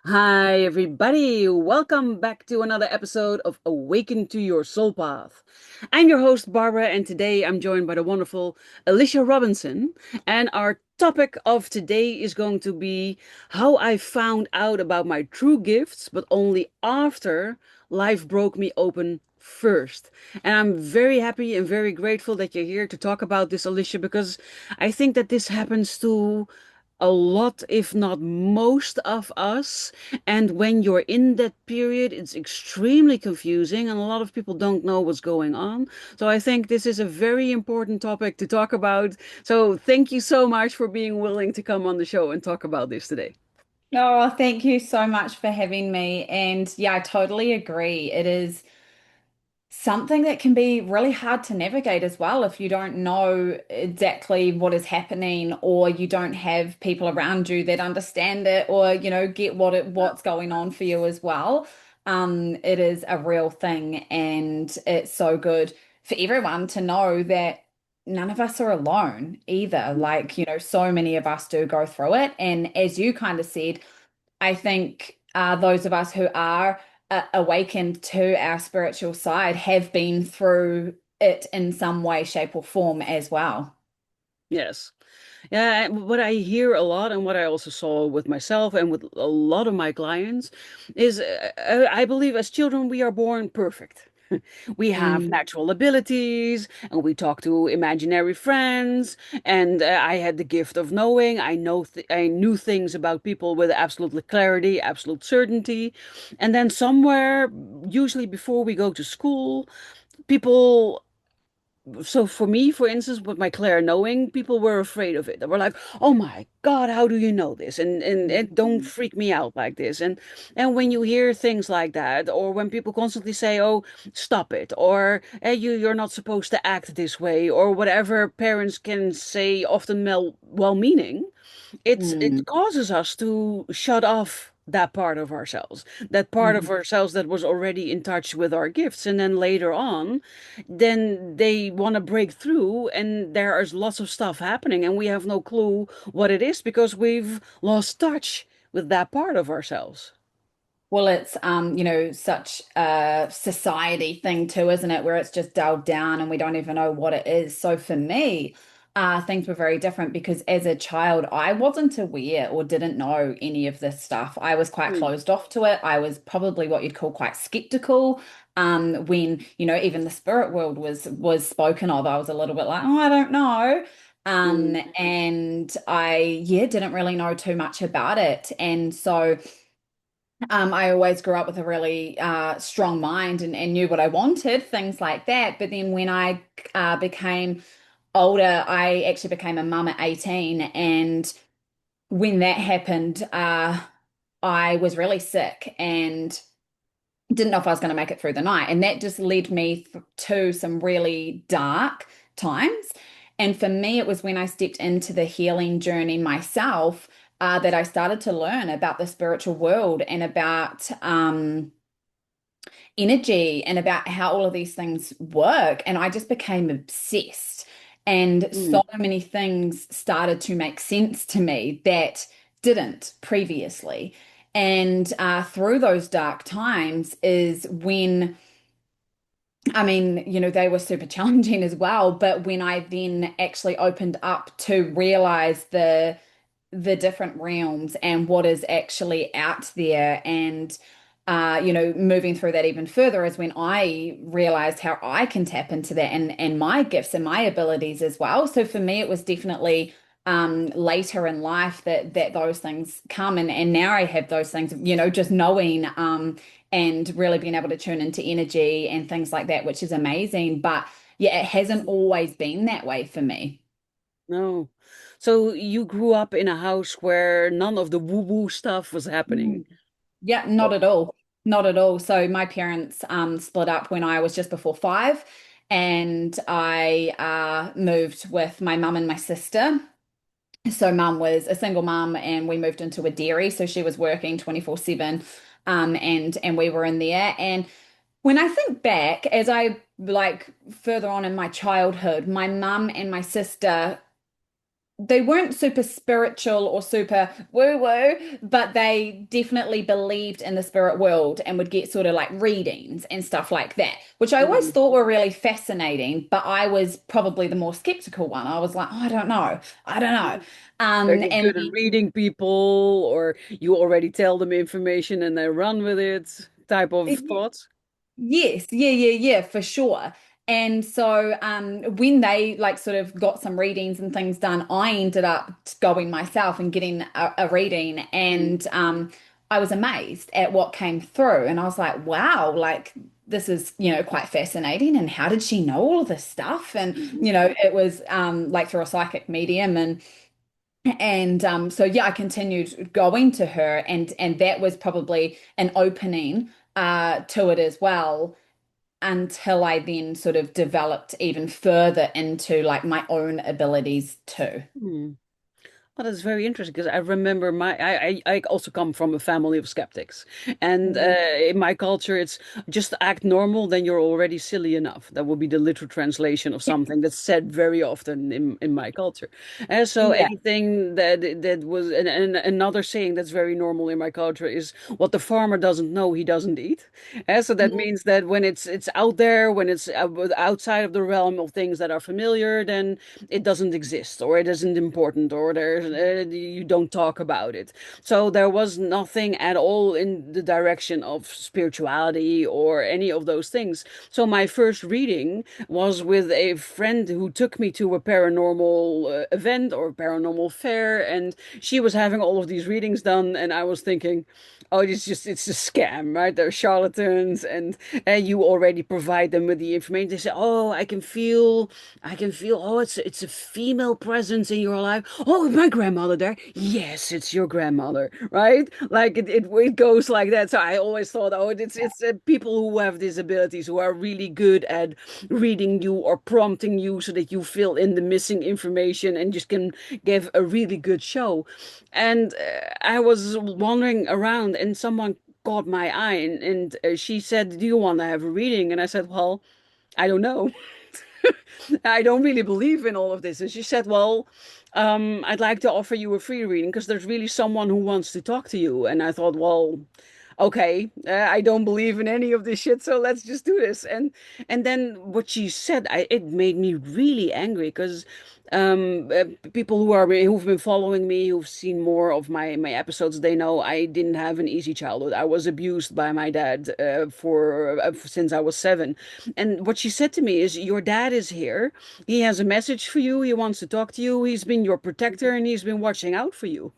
Hi, everybody. Welcome back to another episode of Awaken to Your Soul Path. I'm your host, Barbara, and today I'm joined by the wonderful Alicia Robinson. And our topic of today is going to be how I found out about my true gifts, but only after life broke me open first. And I'm very happy and very grateful that you're here to talk about this, Alicia, because I think that this happens to a lot, if not most of us. And when you're in that period, it's extremely confusing, and a lot of people don't know what's going on. So I think this is a very important topic to talk about. So thank you so much for being willing to come on the show and talk about this today. Oh, thank you so much for having me. And yeah, I totally agree. It is something that can be really hard to navigate as well if you don't know exactly what is happening or you don't have people around you that understand it or, get what's going on for you as well. It is a real thing and it's so good for everyone to know that none of us are alone either. Like, so many of us do go through it. And as you kind of said, I think those of us who are awakened to our spiritual side have been through it in some way, shape, or form as well. Yes. Yeah, what I hear a lot and what I also saw with myself and with a lot of my clients is I believe as children we are born perfect. We have Mm. natural abilities and we talk to imaginary friends, and I had the gift of knowing. I knew things about people with absolute clarity, absolute certainty. And then somewhere, usually before we go to school, people, so for me, for instance, with my Claire knowing, people were afraid of it. They were like, "Oh my God, how do you know this?" And don't freak me out like this. And when you hear things like that, or when people constantly say, "Oh, stop it," or "Hey, you're not supposed to act this way," or whatever parents can say, often well-meaning, it Mm. causes us to shut off that part of ourselves, that part of ourselves that was already in touch with our gifts. And then later on, then they want to break through, and there is lots of stuff happening, and we have no clue what it is because we've lost touch with that part of ourselves. Well, it's such a society thing too, isn't it? Where it's just dulled down and we don't even know what it is. So for me, things were very different because as a child, I wasn't aware or didn't know any of this stuff. I was quite Mm, closed off to it. I was probably what you'd call quite skeptical. When, even the spirit world was spoken of, I was a little bit like, oh, I don't know. mm, And I, yeah, didn't really know too much about it. And so I always grew up with a really strong mind and knew what I wanted, things like that. But then when I became older, I actually became a mum at 18. And when that happened, I was really sick and didn't know if I was going to make it through the night. And that just led me to some really dark times. And for me, it was when I stepped into the healing journey myself that I started to learn about the spiritual world and about energy and about how all of these things work. And I just became obsessed. And mm. so many things started to make sense to me that didn't previously. And through those dark times is when, I mean, they were super challenging as well. But when I then actually opened up to realize the different realms and what is actually out there and moving through that even further is when I realized how I can tap into that and my gifts and my abilities as well. So for me it was definitely later in life that those things come and now I have those things, just knowing and really being able to tune into energy and things like that, which is amazing. But yeah, it hasn't always been that way for me. No. So you grew up in a house where none of the woo-woo stuff was happening. Yeah, not at all. Not at all. So my parents split up when I was just before 5, and I moved with my mum and my sister. So mum was a single mum, and we moved into a dairy, so she was working 24/7, and we were in there. And when I think back, as I like further on in my childhood, my mum and my sister they weren't super spiritual or super woo woo, but they definitely believed in the spirit world and would get sort of like readings and stuff like that, which I always Mm. thought were really fascinating. But I was probably the more skeptical one. I was like, oh, I don't know. I don't know. Are you And good at reading people, or you already tell them information and they run with it type of then thoughts? yes, yeah, for sure. And so when they like sort of got some readings and things done, I ended up going myself and getting a reading, Mm. and I was amazed at what came through. And I was like, wow, like this is, quite fascinating. And how did she know all of this stuff? And, Mhm. it was like through a psychic medium, and so yeah, I continued going to her, and that was probably an opening to it as well, until I then sort of developed even further into like my own abilities too. Hmm. Well, that's very interesting because I remember I also come from a family of skeptics, and Mm. in my culture, it's just act normal, then you're already silly enough. That will be the literal translation of something that's said very often in my culture. And so Yeah. anything that was and another saying that's very normal in my culture is what the farmer doesn't know, he doesn't eat. And so that Mm. means that when it's out there, when it's outside of the realm of things that are familiar, then it doesn't exist or it isn't important or there's you don't talk about it. So there was nothing at all in the direction of spirituality or any of those things. So my first reading was with a friend who took me to a paranormal event or paranormal fair, and she was having all of these readings done, and I was thinking, oh, it's a scam, right? They're charlatans, and you already provide them with the information. They say, oh, I can feel, oh, it's a female presence in your life. Oh, is my grandmother there? Yes, it's your grandmother, right? Like it goes like that. So I always thought, oh, it's people who have these abilities who are really good at reading you or prompting you so that you fill in the missing information and just can give a really good show. And I was wandering around and someone caught my eye and she said, "Do you want to have a reading?" And I said, "Well, I don't know. I don't really believe in all of this." And she said, "Well, I'd like to offer you a free reading because there's really someone who wants to talk to you." And I thought, well, okay, I don't believe in any of this shit, so let's just do this. And then what she said, it made me really angry because people who've been following me, who've seen more of my episodes, they know I didn't have an easy childhood. I was abused by my dad for since I was 7. And what she said to me is, "Your dad is here. He has a message for you. He wants to talk to you. He's been your protector and he's been watching out for you."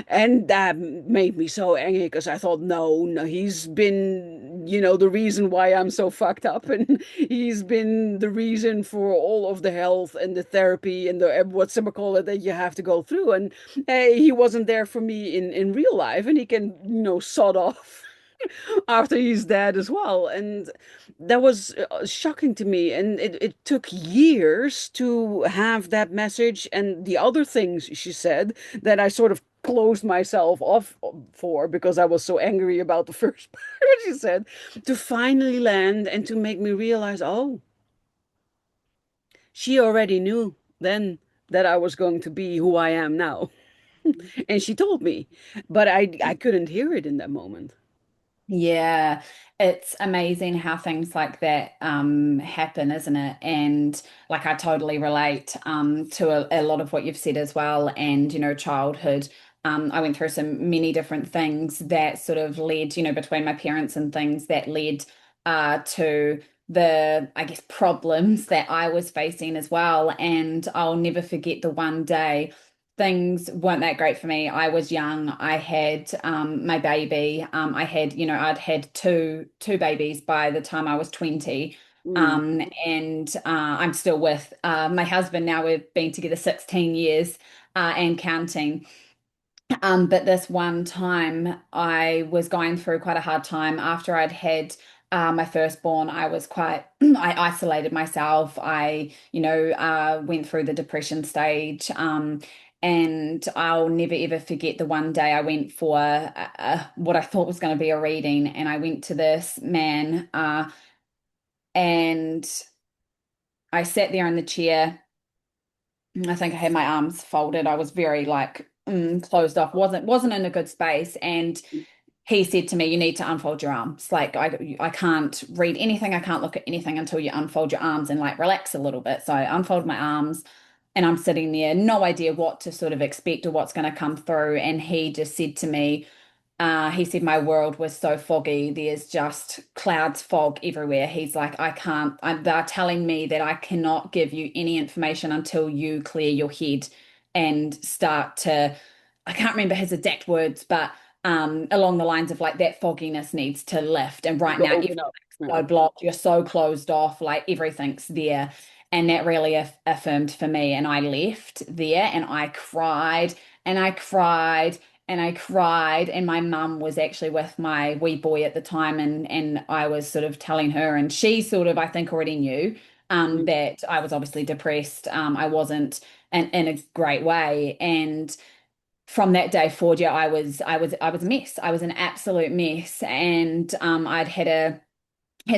And that made me so angry because I thought, no, no, he's been, the reason why I'm so fucked up, and he's been the reason for all of the health and the therapy and the what's it call it that you have to go through. And he wasn't there for me in real life, and he can, sod off after he's dead as well. And that was shocking to me. And it took years to have that message and the other things she said that I sort of closed myself off for because I was so angry about the first part she said, to finally land and to make me realize, oh, she already knew then that I was going to be who I am now. And she told me, but I couldn't hear it in that moment. Yeah, it's amazing how things like that happen, isn't it? And like I totally relate to a lot of what you've said as well. And childhood, I went through some many different things that sort of led, between my parents and things that led to the, I guess, problems that I was facing as well. And I'll never forget the one day things weren't that great for me. I was young. I had my baby. I'd had two babies by the time I was 20. Mm, And I'm still with my husband now. We've been together 16 years and counting. But this one time I was going through quite a hard time after I'd had my firstborn. I was quite, I isolated myself. I, went through the depression stage. And I'll never ever forget the one day I went for what I thought was going to be a reading. And I went to this man and I sat there in the chair I think I had my arms folded. I was very like closed off, wasn't in a good space. And he said to me, "You need to unfold your arms. Like I can't read anything, I can't look at anything until you unfold your arms and like relax a little bit." So I unfold my arms and I'm sitting there, no idea what to sort of expect or what's going to come through. And he just said to me, he said my world was so foggy. There's just clouds, fog everywhere. He's like, they're telling me that I cannot give you any information until you clear your head and start to, I can't remember his exact words, but along the lines of like that fogginess needs to lift. And right Go now, open everything's up. Yeah. so blocked. You're so closed off, like everything's there. And that really affirmed for me. And I left there and I cried and I cried and I cried, and my mum was actually with my wee boy at the time, and I was sort of telling her, and she sort of I think already knew Mm. that I was obviously depressed. I wasn't in a great way, and from that day forward, yeah, I was a mess. I was an absolute mess, and I'd had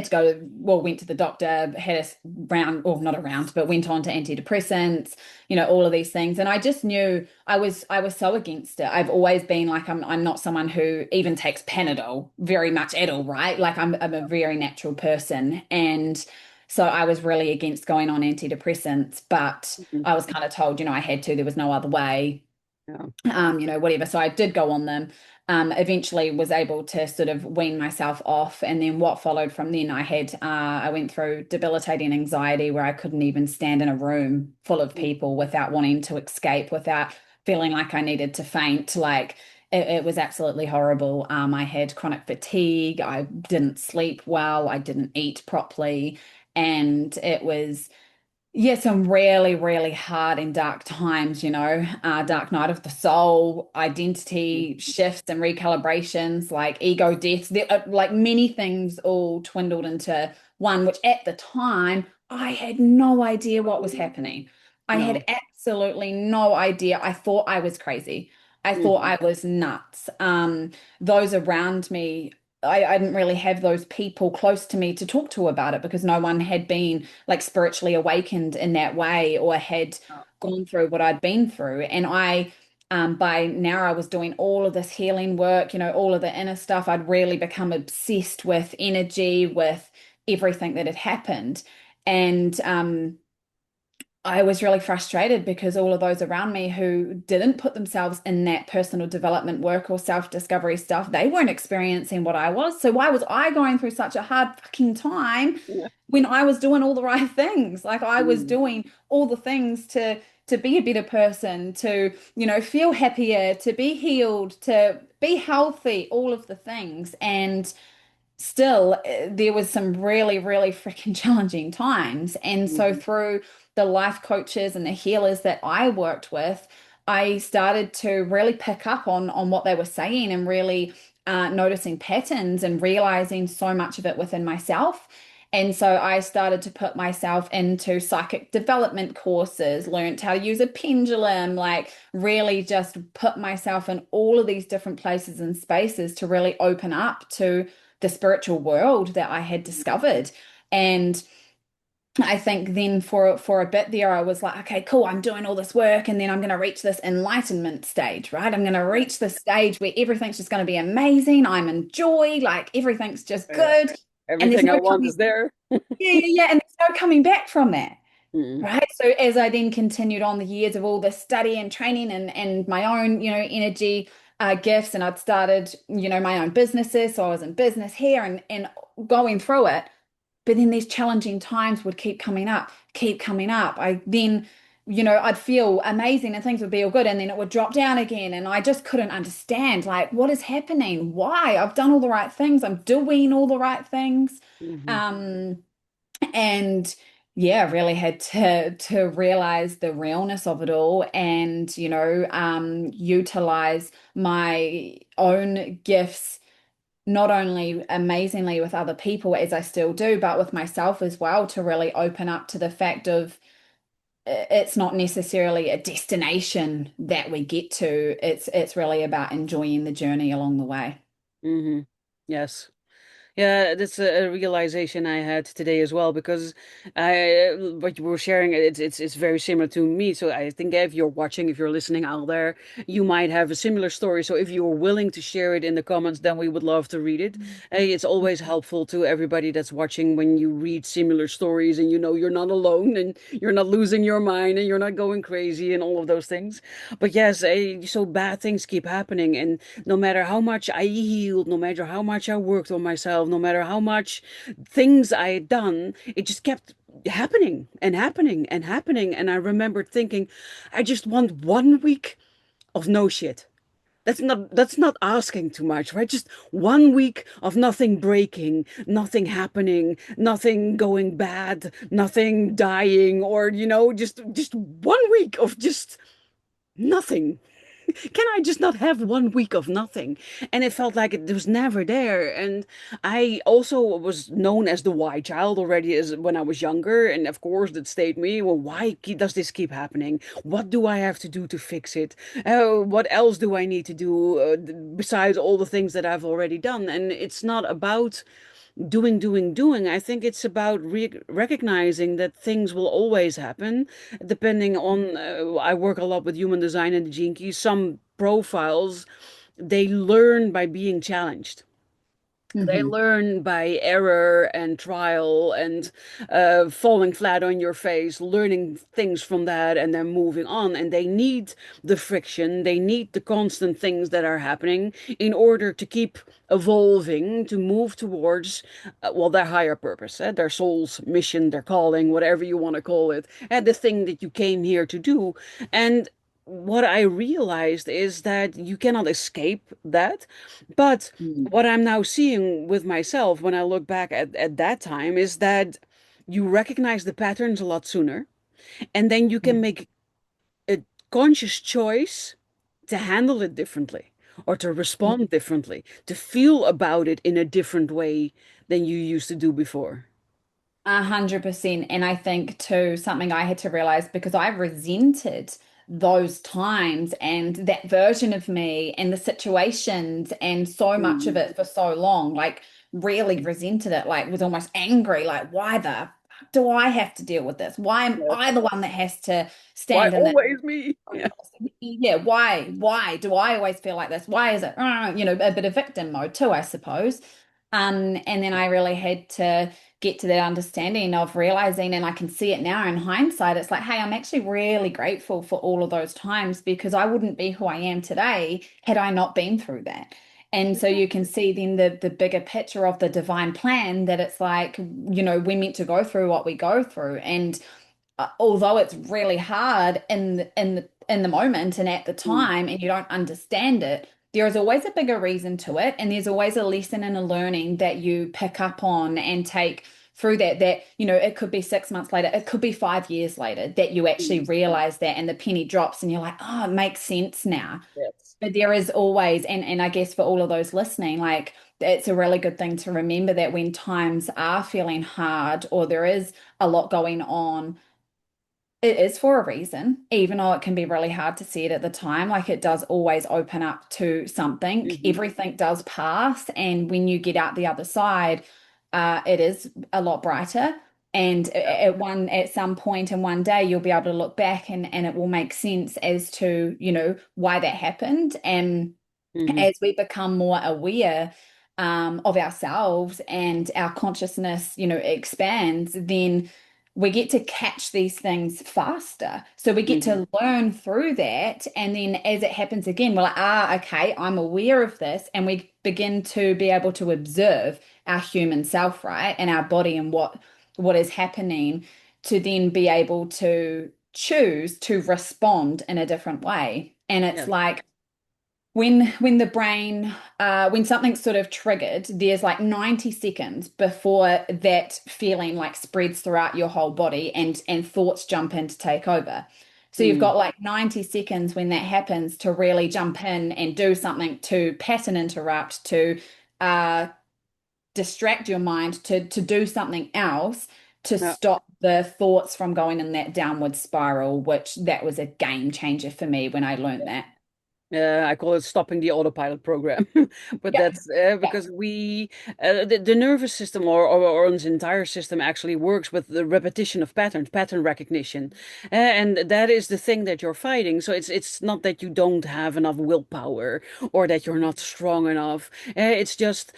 to go to, well, went to the doctor, had a round, or not a round, but went on to antidepressants, all of these things. And I just knew I was so against it. I've always been like, I'm not someone who even takes Panadol very much at all, right? Like I'm a very natural person. And so I was really against going on antidepressants, but Mhm. I was kind of told, I had to, there was no other way, Yeah. whatever. So I did go on them. Eventually was able to sort of wean myself off. And then what followed from then, I went through debilitating anxiety where I couldn't even stand in a room full of people without wanting to escape, without feeling like I needed to faint. Like it was absolutely horrible. I had chronic fatigue. I didn't sleep well. I didn't eat properly. And it was, yeah, some really, really hard and dark times, dark night of the soul, identity shifts and recalibrations, like ego deaths, like many things all dwindled into one, which at the time I had no idea what was happening. I No. had absolutely no idea. I thought I was crazy. I thought Mhm. I was nuts. Those around me, I didn't really have those people close to me to talk to about it because no one had been like spiritually awakened in that way or had Oh. gone through what I'd been through. And by now I was doing all of this healing work, all of the inner stuff. I'd really become obsessed with energy, with everything that had happened. And I was really frustrated because all of those around me who didn't put themselves in that personal development work or self-discovery stuff, they weren't experiencing what I was. So why was I going through such a hard fucking time Yeah. when I was doing all the right things? Like I was Mm. doing all the things to be a better person, to, feel happier, to be healed, to be healthy, all of the things. And still there was some really, really freaking challenging times. And so Mhm. through the life coaches and the healers that I worked with, I started to really pick up on what they were saying and really noticing patterns and realizing so much of it within myself. And so I started to put myself into psychic development courses, learned how to use a pendulum, like really just put myself in all of these different places and spaces to really open up to the spiritual world that I had discovered. And I think then for a bit there, I was like, okay, cool, I'm doing all this work, and then I'm going to reach this enlightenment stage, right? I'm going to reach the stage where everything's just going to be amazing. I'm in joy, like everything's just Yeah. good, and there's Everything I no want coming, is there. yeah, yeah, yeah, and there's no coming back from that. Mm. Right. So as I then continued on the years of all this study and training and my own, energy gifts, and I'd started, my own businesses. So I was in business here and going through it. But then these challenging times would keep coming up, keep coming up. I then, I'd feel amazing and things would be all good, and then it would drop down again. And I just couldn't understand, like, what is happening? Why? I've done all the right things. I'm doing all the right things. Mhm. Um, and yeah, really had to realize the realness of it all and, utilize my own gifts not only amazingly with other people as I still do, but with myself as well to really open up to the fact of it's not necessarily a destination that we get to. It's really about enjoying the journey along the way. Mhm. Yes. Yeah, that's a realization I had today as well because what you were sharing, it's very similar to me. So I think if you're watching, if you're listening out there, you might have a similar story. So if you're willing to share it in the comments, then we would love to read it. Hey, it's always helpful to everybody that's watching when you read similar stories and you know you're not alone and you're not losing your mind and you're not going crazy and all of those things. But yes, so bad things keep happening, and no matter how much I healed, no matter how much I worked on myself, no matter how much things I had done, it just kept happening and happening and happening. And I remember thinking, I just want 1 week of no shit. That's not asking too much, right? Just 1 week of nothing breaking, nothing happening, nothing going bad, nothing dying, or just 1 week of just nothing. Can I just not have 1 week of nothing? And it felt like it was never there. And I also was known as the why child already as when I was younger. And of course, that stayed me. Well, why does this keep happening? What do I have to do to fix it? What else do I need to do besides all the things that I've already done? And it's not about doing. I think it's about recognizing that things will always happen, depending on. I work a lot with human design and the gene keys. Some profiles, they learn by being challenged. They Hmm. learn by error and trial and falling flat on your face, learning things from that, and then moving on. And they need the friction, they need the constant things that are happening in order to keep evolving, to move towards, well, their higher purpose, their soul's mission, their calling, whatever you want to call it, and the thing that you came here to do. And what I realized is that you cannot escape that. But what I'm now seeing with myself when I look back at that time is that you recognize the patterns a lot sooner, and then you can make a conscious choice to handle it differently or to respond differently, to feel about it in a different way than you used to do before. 100%. And I think too, something I had to realize because I resented those times and that version of me and the situations and so much of Mm. it for so long, like really resented it, like was almost angry, like, why the fuck do I have to deal with this? Why am Yes. I the one that has to Why stand in the always me? Yeah. yeah, why do I always feel like this? Why is it, a bit of victim mode too, I suppose. And then I really had to get to that understanding of realizing, and I can see it now in hindsight, it's like, hey, I'm actually really grateful for all of those times because I wouldn't be who I am today had I not been through that. And so you can see then the bigger picture of the divine plan that it's like, we're meant to go through what we go through. And although it's really hard in the moment and at the Mm. time and you don't understand it, there is always a bigger reason to it, and there's always a lesson and a learning that you pick up on and take through that it could be 6 months later, it could be 5 years later that you actually Mm. realize that and the penny drops and you're like, oh, it makes sense now. Yes. But there is always, and I guess for all of those listening, like it's a really good thing to remember that when times are feeling hard or there is a lot going on, it is for a reason, even though it can be really hard to see it at the time. Like it does always open up to something. Hmm. Everything does pass. And when you get out the other side, it is a lot brighter. And at some point in one day, you'll be able to look back and it will make sense as to, why that happened. And Hmm. as we become more aware of ourselves and our consciousness, expands, then we get to catch these things faster. So we get Hmm. to learn through that. And then as it happens again, we're like, okay, I'm aware of this. And we begin to be able to observe our human self, right? And our body and what is happening to then be able to choose to respond in a different way. And it's Yeah. like, when the brain when something's sort of triggered, there's like 90 seconds before that feeling like spreads throughout your whole body and thoughts jump in to take over. So you've Mm. got like 90 seconds when that happens to really jump in and do something to pattern interrupt, to uh distract your mind, to do something else to Yeah. stop the thoughts from going in that downward spiral, which that was a game changer for me when I learned that. I call it stopping the autopilot program, but Yeah. that's Yeah. because the nervous system or one's entire system actually works with the repetition of patterns, pattern recognition, and that is the thing that you're fighting. So it's not that you don't have enough willpower or that you're not strong enough. It's just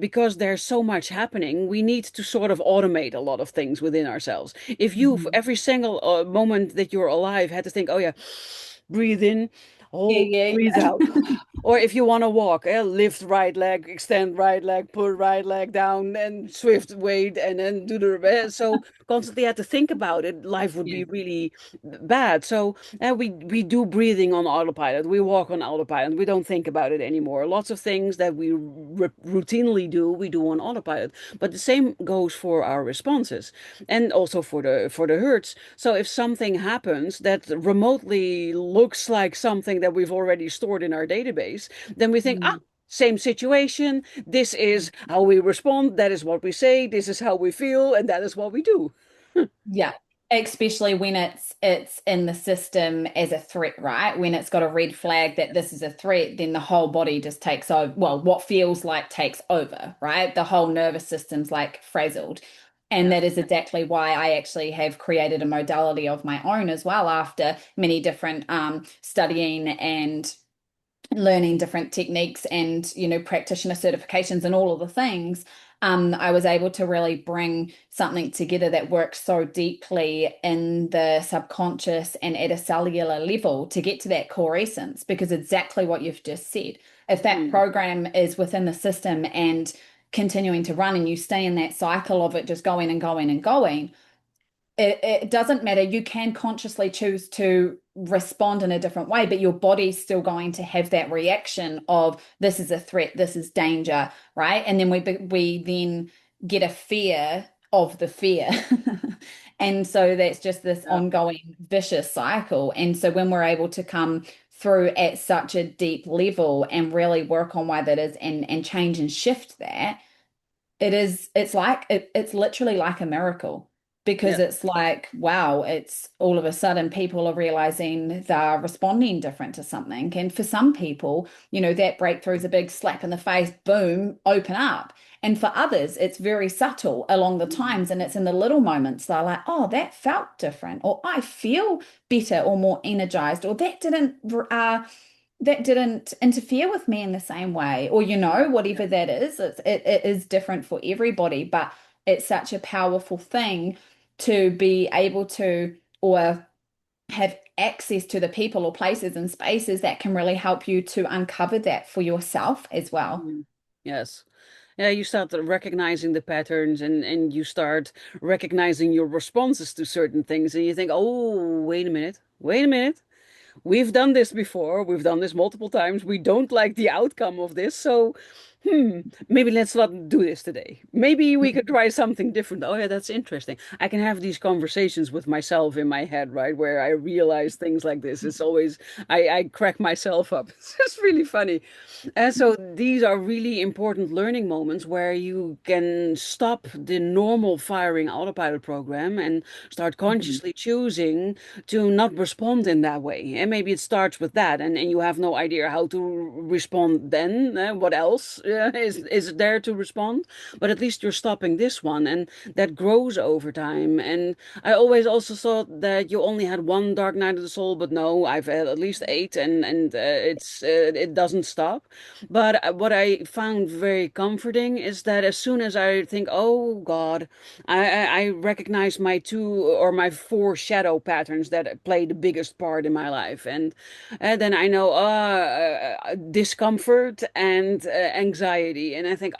because there's so much happening, we need to sort of automate a lot of things within ourselves. If you, for Mhm. every single moment that you're alive, had to think, oh yeah, breathe in. Yeah, Hold, yeah, breathe yeah. out. Or if you want to walk, lift right leg, extend right leg, pull right leg down, and swift weight, and then do the. So constantly had to think about it. Life would Yeah. be really bad. So we do breathing on autopilot. We walk on autopilot. We don't think about it anymore. Lots of things that we routinely do, we do on autopilot. But the same goes for our responses, and also for the hurts. So if something happens that remotely looks like something that we've already stored in our database, then we think, ah, Mm. same situation. This is how we respond. That is what we say. This is how we feel, and that is what we do. Yeah, especially when it's in the system as a threat, right? When it's got a red flag that this is a threat, then the whole body just takes over. Well, what feels like takes over, right? The whole nervous system's like frazzled. And that Yes. is exactly why I actually have created a modality of my own as well after many different studying and learning different techniques and practitioner certifications and all of the things. I was able to really bring something together that works so deeply in the subconscious and at a cellular level to get to that core essence, because exactly what you've just said, if that Mm. program is within the system and continuing to run and you stay in that cycle of it just going and going and going, it doesn't matter. You can consciously choose to respond in a different way, but your body's still going to have that reaction of this is a threat, this is danger, right? And then we then get a fear of the fear. And so that's just this Yeah. ongoing vicious cycle. And so when we're able to come through at such a deep level and really work on why that is and change and shift that, it's literally like a miracle, because Yeah. it's like, wow, it's all of a sudden people are realizing they're responding different to something. And for some people, that breakthrough is a big slap in the face, boom, open up. And for others, it's very subtle along the Mm. times, and it's in the little moments they're like, oh, that felt different, or I feel better or more energized, or that didn't interfere with me in the same way, or Yeah. whatever that is. It is different for everybody, but it's such a powerful thing to be able to, or have access to the people or places and spaces that can really help you to uncover that for yourself as well. Mm. Yes. Yeah, you start recognizing the patterns and you start recognizing your responses to certain things, and you think, oh, wait a minute, wait a minute. We've done this before. We've done this multiple times. We don't like the outcome of this. So, maybe let's not do this today. Maybe we could try something different. Oh, yeah, that's interesting. I can have these conversations with myself in my head, right? Where I realize things like this. It's always, I crack myself up. It's just really funny. And so these are really important learning moments where you can stop the normal firing autopilot program and start Mhm. consciously choosing to not respond in that way. And maybe it starts with that, and you have no idea how to respond then. What else is there to respond? But at least you're stopping this one, and that grows over time. And I always also thought that you only had one dark night of the soul, but no, I've had at least eight, and it doesn't stop. But what I found very comforting is that as soon as I think, oh God, I recognize my two or my four shadow patterns that play the biggest part in my life, and then I know discomfort and anxiety, and I think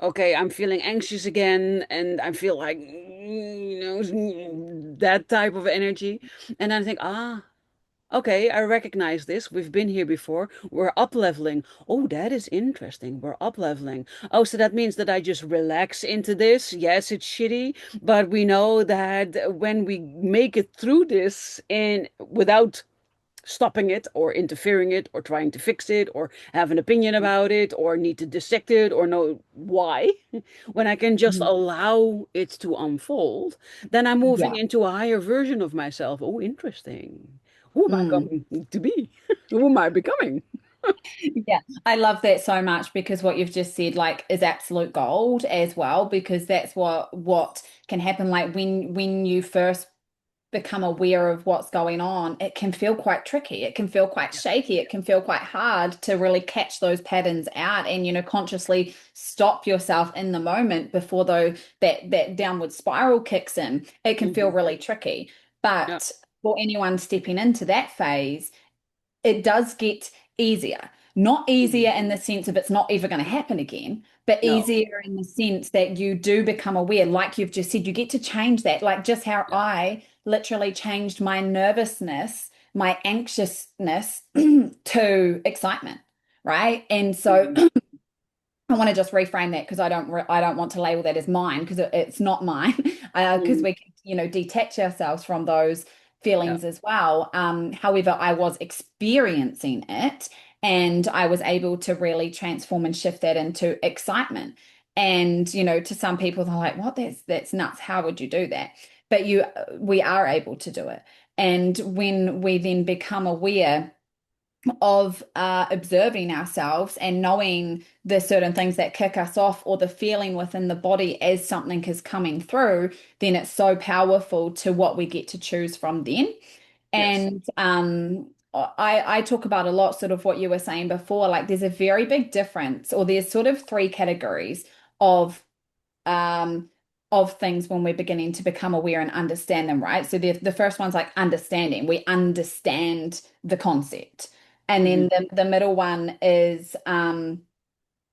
okay, I'm feeling anxious again, and I feel like that type of energy, and then I think okay, I recognize this. We've been here before. We're up leveling. Oh, that is interesting. We're up leveling. Oh, so that means that I just relax into this. Yes, it's shitty, but we know that when we make it through this and without stopping it or interfering it or trying to fix it or have an opinion about it or need to dissect it or know why, when I can just Mhm. allow it to unfold, then I'm moving Yeah. into a higher version of myself. Oh, interesting. who am I Mm. coming to be? Who am I becoming? Yeah, I love that so much because what you've just said like is absolute gold as well because that's what can happen like when you first become aware of what's going on, it can feel quite tricky. It can feel quite Yeah. shaky. It can feel quite hard to really catch those patterns out and, consciously stop yourself in the moment before though that downward spiral kicks in. It can feel Hmm. really tricky. Yeah. But for anyone stepping into that phase, it does get easier. Not Mhm. easier in the sense of it's not ever going to happen again, but No. easier in the sense that you do become aware, like you've just said, you get to change that. Like just how Yeah. I literally changed my nervousness, my anxiousness to excitement, right? And so Mhm. I want to just reframe that because I don't want to label that as mine because it's not mine because Mhm. we can, detach ourselves from those Yeah. feelings as well. However, I was experiencing it and I was able to really transform and shift that into excitement. And to some people they're like, "What? That's nuts. How would you do that?" But we are able to do it. And when we then become aware of observing ourselves and knowing the certain things that kick us off or the feeling within the body as something is coming through, then it's so powerful to what we get to choose from then. Yes. And I talk about a lot, sort of what you were saying before, like there's a very big difference, or there's sort of three categories of um, of things when we're beginning to become aware and understand them, right? So the first one's like understanding. We understand the concept. And then Hmm. the middle one is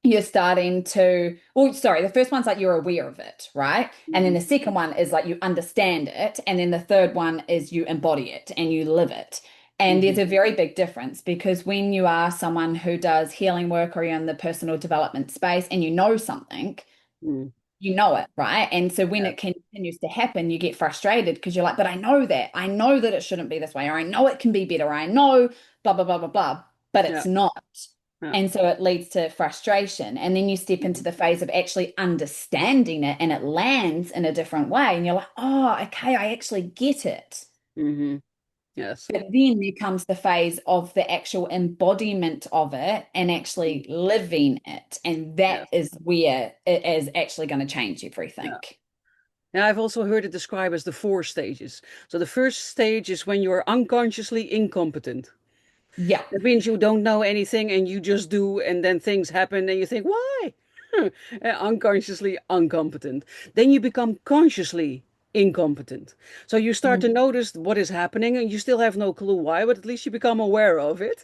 you're starting to, oh, sorry, the first one's like you're aware of it, right? And then Hmm. the second one is like you understand it. And then the third one is you embody it and you live it. And there's Hmm. a very big difference because when you are someone who does healing work or you're in the personal development space and you know something, Hmm. you know it, right? And so when Yeah. it continues to happen, you get frustrated because you're like, but I know that. I know that it shouldn't be this way, or I know it can be better, or I know blah, blah, blah, blah, blah, but Yeah. it's not. Yeah. And so it leads to frustration. And then you step into Mhm. the phase of actually understanding it and it lands in a different way. And you're like, oh, okay, I actually get it. Hmm. Yes. But then there comes the phase of the actual embodiment of it and actually living it. And that Yes. is where it is actually going to change everything. Yeah. And I've also heard it described as the four stages. So the first stage is when you're unconsciously incompetent. Yeah. That means you don't know anything and you just do, and then things happen and you think, why? Unconsciously incompetent. Then you become consciously incompetent. So you start to Mm. notice what is happening and you still have no clue why, but at least you become aware of it.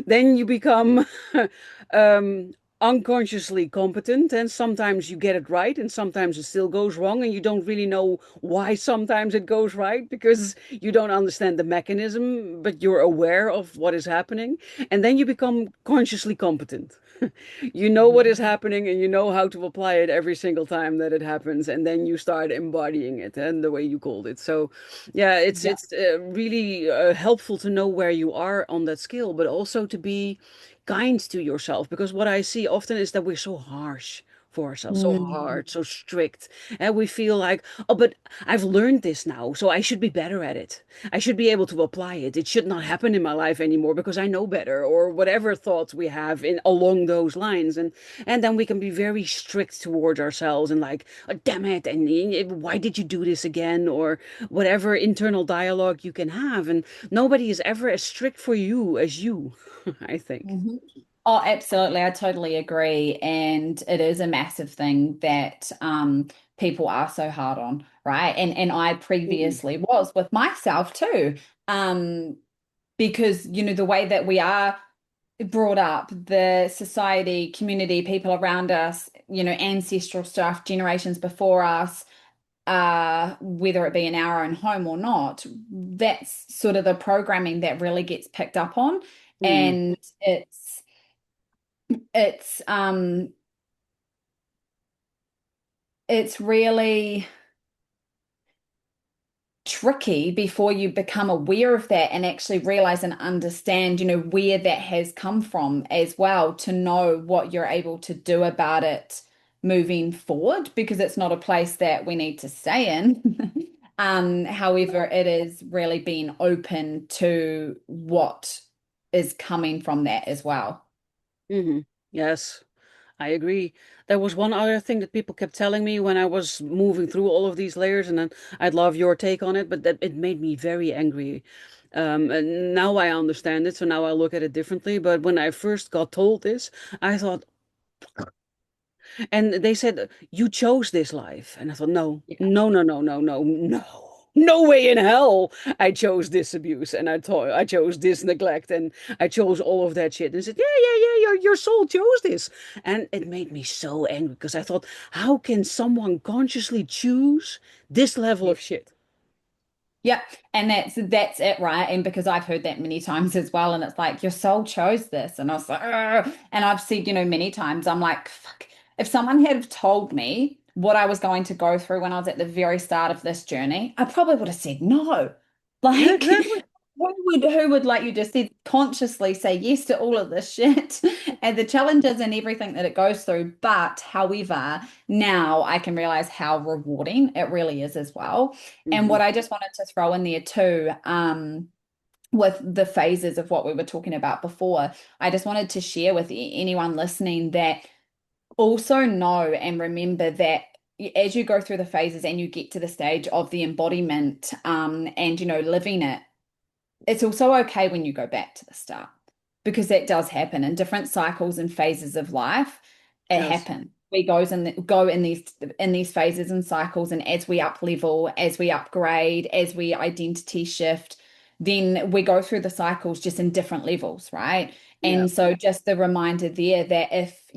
Then you become um, unconsciously competent, and sometimes you get it right and sometimes it still goes wrong, and you don't really know why sometimes it goes right because you don't understand the mechanism, but you're aware of what is happening. And then you become consciously competent. You know what is happening and you know how to apply it every single time that it happens, and then you start embodying it and the way you called it. So yeah, Yeah. it's really helpful to know where you are on that scale, but also to be kind to yourself, because what I see often is that we're so harsh for ourselves, so Mm. hard, so strict, and we feel like, oh, but I've learned this now, so I should be better at it. I should be able to apply it. It should not happen in my life anymore because I know better, or whatever thoughts we have in along those lines. And then we can be very strict towards ourselves and like, oh, damn it, and why did you do this again, or whatever internal dialogue you can have. And nobody is ever as strict for you as you, I think. Mhm. Oh, absolutely. I totally agree. And it is a massive thing that people are so hard on, right? And I Mm. previously was with myself too. Um, because the way that we are brought up, the society, community, people around us, ancestral stuff, generations before us, whether it be in our own home or not, that's sort of the programming that really gets picked up on. Mm. And it's it's really tricky before you become aware of that and actually realize and understand, where that has come from as well, to know what you're able to do about it moving forward, because it's not a place that we need to stay in. However, it is really being open to what is coming from that as well. Hmm. Yes, I agree. There was one other thing that people kept telling me when I was moving through all of these layers, and then I'd love your take on it, but that it made me very angry. And now I understand it, so now I look at it differently. But when I first got told this, I thought, and they said, you chose this life. And I thought, no, Yeah. no, no, no, no, no, no. No way in hell I chose this abuse and I chose this neglect and I chose all of that shit. And I said, yeah, yeah, yeah, your soul chose this. And it made me so angry because I thought, how can someone consciously choose this level of shit? Yeah, and that's it, right? And because I've heard that many times as well, and it's like your soul chose this, and I was like, "Ugh." And I've said, many times, I'm like, fuck, if someone had have told me what I was going to go through when I was at the very start of this journey, I probably would have said no. Yeah, Like, exactly. who would, like you just said, consciously say yes to all of this shit and the challenges and everything that it goes through. But however, now I can realize how rewarding it really is as well. And Hmm. what I just wanted to throw in there too, with the phases of what we were talking about before, I just wanted to share with anyone listening that also know and remember that as you go through the phases and you get to the stage of the embodiment, and living it, it's also okay when you go back to the start because that does happen in different cycles and phases of life. It Yes. happens. We go in these phases and cycles, and as we up level, as we upgrade, as we identity shift, then we go through the cycles just in different levels, right? Yeah. And so just the reminder there that if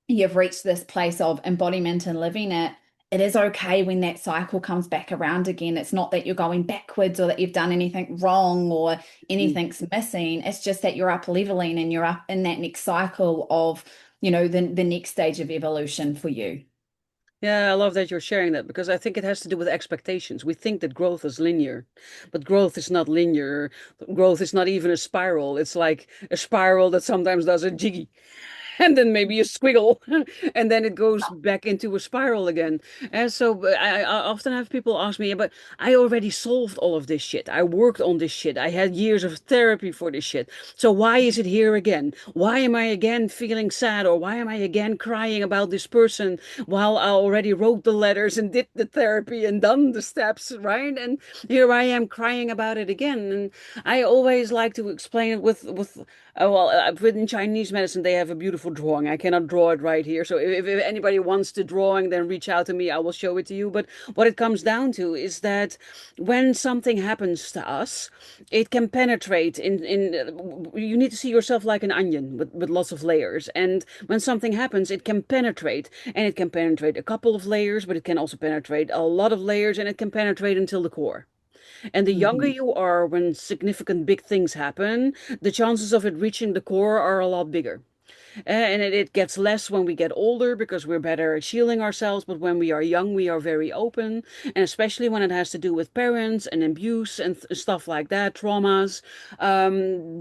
you've reached this place of embodiment and living it, it is okay when that cycle comes back around again. It's not that you're going backwards or that you've done anything wrong or Mm. anything's missing. It's just that you're up leveling and you're up in that next cycle of, the next stage of evolution for you. Yeah, I love that you're sharing that because I think it has to do with expectations. We think that growth is linear, but growth is not linear. Growth is not even a spiral. It's like a spiral that sometimes does a jiggy and then maybe a squiggle, and then it goes back into a spiral again. And so I often have people ask me, but I already solved all of this shit. I worked on this shit. I had years of therapy for this shit. So why is it here again? Why am I again feeling sad? Or why am I again crying about this person while I already wrote the letters and did the therapy and done the steps, right? And here I am crying about it again. And I always like to explain it with well, within Chinese medicine, they have a beautiful drawing. I cannot draw it right here. So if anybody wants the drawing, then reach out to me. I will show it to you. But what it comes down to is that when something happens to us, it can penetrate you need to see yourself like an onion with lots of layers. And when something happens, it can penetrate. And it can penetrate a couple of layers, but it can also penetrate a lot of layers, and it can penetrate until the core. And the younger Mhm. you are when significant big things happen, the chances of it reaching the core are a lot bigger. And it gets less when we get older because we're better at shielding ourselves. But when we are young, we are very open. And especially when it has to do with parents and abuse and stuff like that, traumas,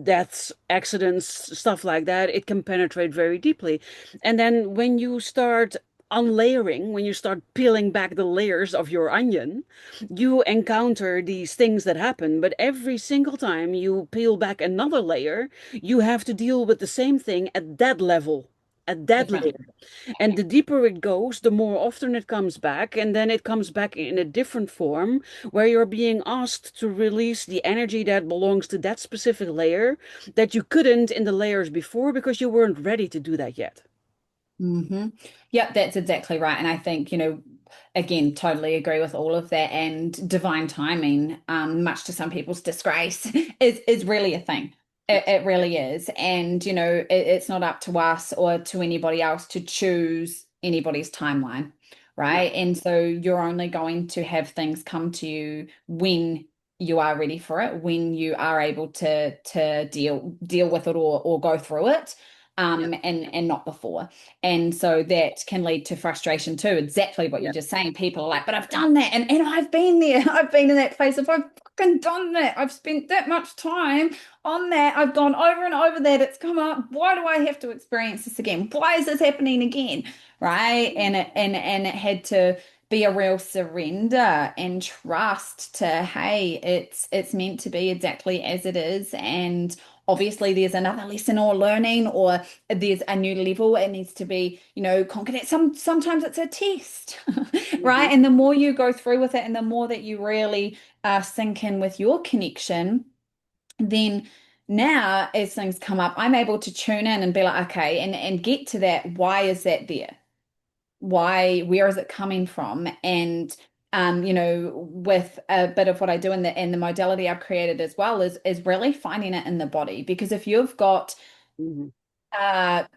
deaths, accidents, stuff like that, it can penetrate very deeply. And then when you start unlayering, when you start peeling back the layers of your onion, you encounter these things that happen. But every single time you peel back another layer, you have to deal with the same thing at that level, at that Different. layer. And the deeper it goes, the more often it comes back. And then it comes back in a different form where you're being asked to release the energy that belongs to that specific layer that you couldn't in the layers before because you weren't ready to do that yet. Yep, that's exactly right. And I think, again, totally agree with all of that. And divine timing, much to some people's disgrace, is really a thing. It, Yes. it really is. And, it's not up to us or to anybody else to choose anybody's timeline, No. right? And so you're only going to have things come to you when you are ready for it, when you are able to deal with it or go through it, Yeah. and not before. And so that can lead to frustration too. Exactly what you're Yeah. just saying. People are like, but I've done that. And I've been there. I've been in that place of I've fucking done that. I've spent that much time on that. I've gone over and over that. It's come up. Why do I have to experience this again? Why is this happening again? Right. And it had to be a real surrender and trust to, hey, it's meant to be exactly as it is. And obviously there's another lesson or learning, or there's a new level it needs to be, conquered. Sometimes it's a test, right? Mhm. And the more you go through with it and the more that you really sink in with your connection, then now as things come up, I'm able to tune in and be like, okay, and get to that. Why is that there? Where is it coming from? And with a bit of what I do in the modality I've created as well is really finding it in the body. Because if you've got Mhm.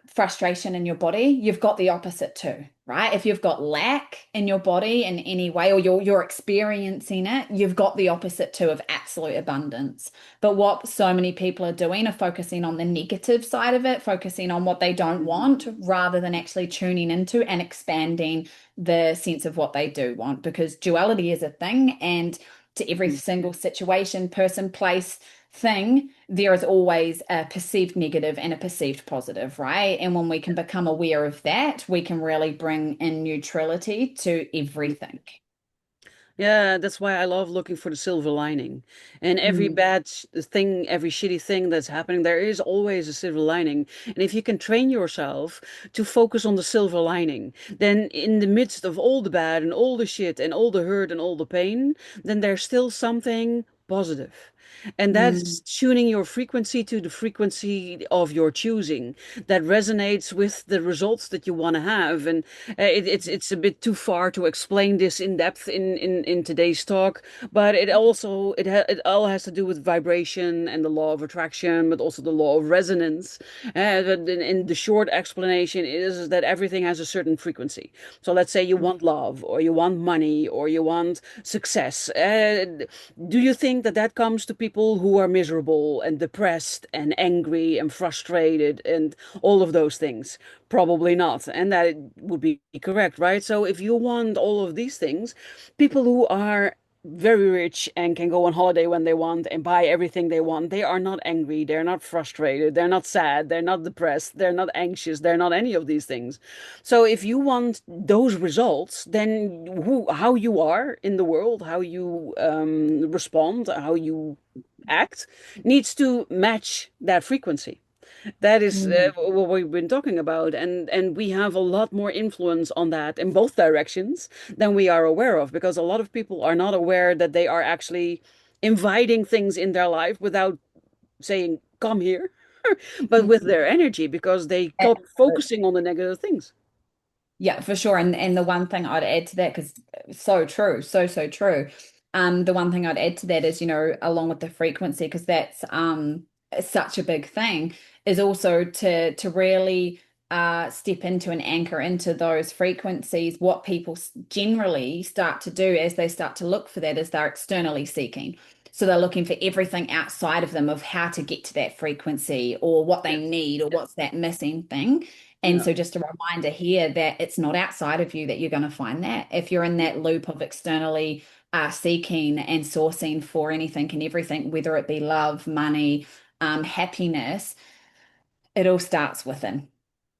frustration in your body, you've got the opposite too, right? If you've got lack in your body in any way, or you're experiencing it, you've got the opposite too of absolute abundance. But what so many people are doing are focusing on the negative side of it, focusing on what they don't Mhm. want, rather than actually tuning into and expanding the sense of what they do want. Because duality is a thing, and to every Mhm. single situation, person, place, thing, there is always a perceived negative and a perceived positive, right? And when we can become aware of that, we can really bring in neutrality to everything. Yeah, that's why I love looking for the silver lining. And every Mm, bad thing, every shitty thing that's happening, there is always a silver lining. And if you can train yourself to focus on the silver lining, then in the midst of all the bad and all the shit and all the hurt and all the pain, then there's still something positive. And mm, that's tuning your frequency to the frequency of your choosing that resonates with the results that you want to have. And it's a bit too far to explain this in depth in today's talk, but it all has to do with vibration and the law of attraction, but also the law of resonance. In the short explanation is that everything has a certain frequency. So let's say you want love, or you want money, or you want success. Do you think that that comes to people who are miserable and depressed and angry and frustrated and all of those things? Probably not. And that would be correct, right? So if you want all of these things, people who are very rich and can go on holiday when they want and buy everything they want, they are not angry, they're not frustrated, they're not sad, they're not depressed, they're not anxious, they're not any of these things. So if you want those results, then how you are in the world, how you respond, how you act needs to match that frequency. That is mm, what we've been talking about, and we have a lot more influence on that in both directions than we are aware of, because a lot of people are not aware that they are actually inviting things in their life without saying, "Come here," but with mm. their energy because they keep Absolutely. focusing on the negative things. Yeah, for sure. And the one thing I'd add to that, because so true, so true. The one thing I'd add to that is, along with the frequency, because that's such a big thing, is also to really step into and anchor into those frequencies. What people generally start to do as they start to look for that is they're externally seeking. So they're looking for everything outside of them of how to get to that frequency, or what they Yes. need, or what's that missing thing. And Yeah. so just a reminder here that it's not outside of you that you're going to find that. If you're in that loop of externally seeking and sourcing for anything and everything, whether it be love, money, happiness, it all starts within.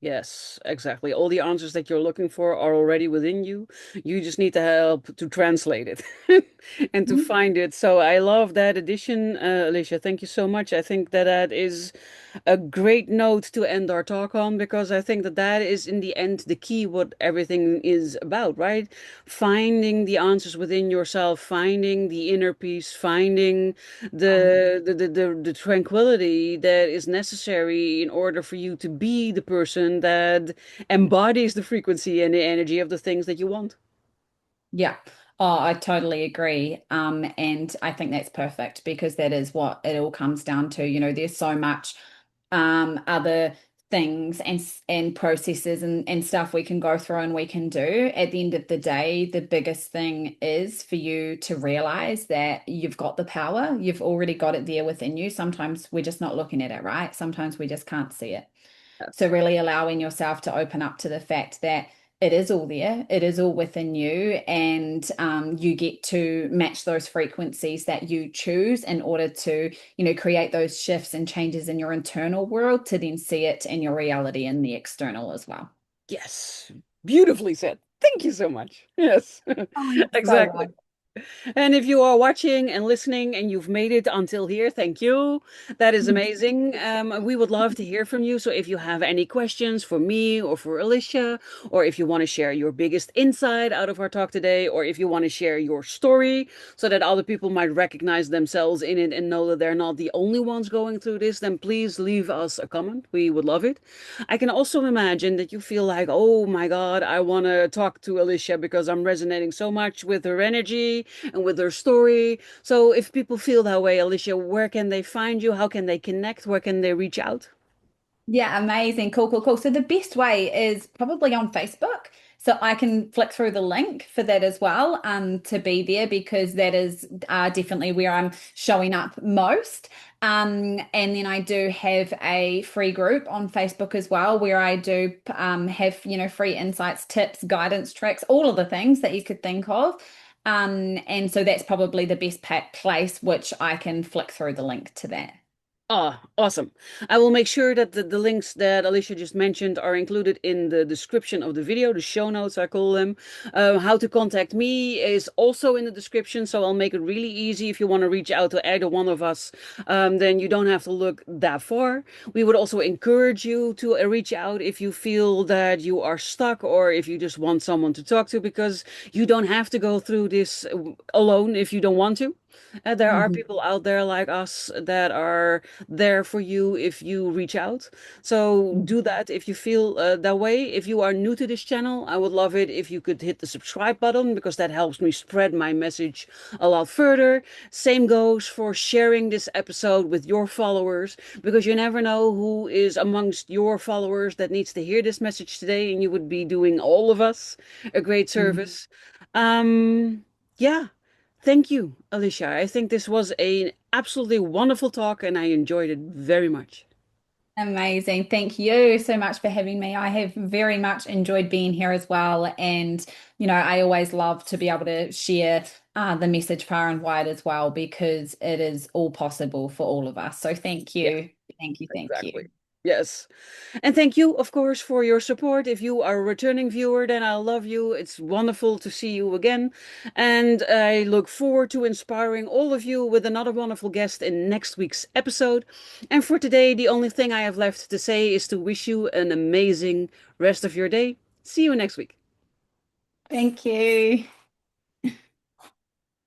Yes, exactly. All the answers that you're looking for are already within you. You just need to help to translate it and to Mhm. find it. So I love that addition, Alicia. Thank you so much. I think that that is a great note to end our talk on, because I think that that is in the end the key what everything is about, right? Finding the answers within yourself, finding the inner peace, finding the tranquility that is necessary in order for you to be the person that embodies the frequency and the energy of the things that you want. Yeah. Oh, I totally agree. And I think that's perfect because that is what it all comes down to. There's so much other things and processes and stuff we can go through and we can do. At the end of the day, the biggest thing is for you to realize that you've got the power. You've already got it there within you. Sometimes we're just not looking at it, right? Sometimes we just can't see it. So Yes. really allowing yourself to open up to the fact that it is all there, it is all within you, and you get to match those frequencies that you choose in order to, create those shifts and changes in your internal world to then see it in your reality in the external as well. Yes. Beautifully said. Thank you so much. Yes, Oh, you're so exactly. welcome. And if you are watching and listening and you've made it until here, thank you. That is amazing. We would love to hear from you. So if you have any questions for me or for Alicia, or if you want to share your biggest insight out of our talk today, or if you want to share your story so that other people might recognize themselves in it and know that they're not the only ones going through this, then please leave us a comment. We would love it. I can also imagine that you feel like, oh my God, I want to talk to Alicia because I'm resonating so much with her energy and with her story. So if people feel that way, Alicia, where can they find you? How can they connect? Where can they reach out? Yeah, amazing. Cool, cool, cool. So the best way is probably on Facebook. So I can flick through the link for that as well, to be there because that is definitely where I'm showing up most. And then I do have a free group on Facebook as well, where I do have, free insights, tips, guidance tracks, all of the things that you could think of. And so that's probably the best place, which I can flick through the link to that. Ah, awesome. I will make sure that the links that Alicia just mentioned are included in the description of the video, the show notes, I call them. How to contact me is also in the description, so I'll make it really easy if you want to reach out to either one of us. Then you don't have to look that far. We would also encourage you to reach out if you feel that you are stuck or if you just want someone to talk to, because you don't have to go through this alone if you don't want to. There are Mhm. people out there like us that are there for you if you reach out. So do that if you feel that way. If you are new to this channel, I would love it if you could hit the subscribe button because that helps me spread my message a lot further. Same goes for sharing this episode with your followers because you never know who is amongst your followers that needs to hear this message today, and you would be doing all of us a great Mhm. service. Yeah. Thank you, Alicia. I think this was an absolutely wonderful talk and I enjoyed it very much. Amazing. Thank you so much for having me. I have very much enjoyed being here as well. And, I always love to be able to share the message far and wide as well, because it is all possible for all of us. So thank Yeah, you. Thank you. Thank exactly. you. Yes. And thank you, of course, for your support. If you are a returning viewer, then I love you. It's wonderful to see you again. And I look forward to inspiring all of you with another wonderful guest in next week's episode. And for today, the only thing I have left to say is to wish you an amazing rest of your day. See you next week. Thank you.